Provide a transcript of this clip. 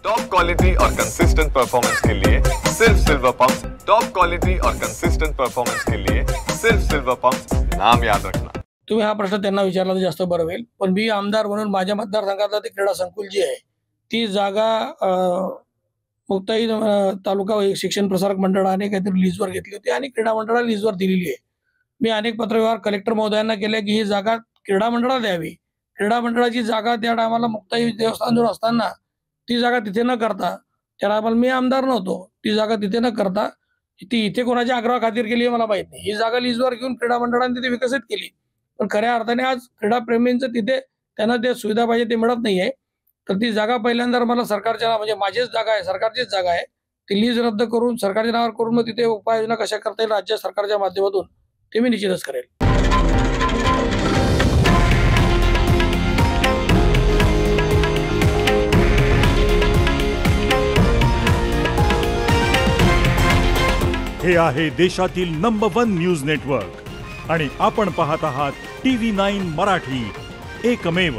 Top quality और consistent performance के लिए सिर्फ सिल्वर पंप्स। टॉप क्वालिटी और कंसिस्टेंट परफॉर्मेंस के लिए सिर्फ सिल्वर पंप्स, नाम याद रखना। तुम्ही हा प्रश्न त्यांना विचारला तर जास्त बरं होईल। पण मी आमदार म्हणून माझ्या मतदारसंघातलं ते क्रीडा संकुल जी आहे ती जागा मुक्ताई तालुका शिक्षण प्रसारक मंडळाने काहीतरी लीजवर घेतली होती आणि क्रीडा मंडळाला लीजवर दिलेली आहे। मी अनेक पत्रव्यवहार कलेक्टर महोदयांना केले की ही जागा क्रीडा मंडळाला द्यावी। क्रीडा मंडळाची जागा त्या टायमाला मुक्ताई देवस्थानजवळ असताना ती जागा तिथे न करता, त्या टायमाला मी आमदार नव्हतो, ती जागा तिथे न करता ती इथे कोणाच्या आग्रहा खातीर केली आहे मला माहित नाही। ही जागा लीजवर घेऊन क्रीडा मंडळाने तिथे विकसित केली, पण खऱ्या अर्थाने आज क्रीडा प्रेमींचं तिथे त्यांना ते सुविधा पाहिजे ते मिळत नाहीये। तर ती जागा पहिल्यांदा मला सरकारच्या म्हणजे माझीच जागा आहे, सरकारचीच जागा आहे, ती लीज रद्द करून सरकारच्या नावावर करून मग तिथे उपाययोजना कशा करता येईल राज्य सरकारच्या माध्यमातून ते मी निश्चितच करेल। हे आहे देशातील नंबर 1 न्यूज नेटवर्क आणि आपण पाहत आहात TV9 मराठी, एकमेव।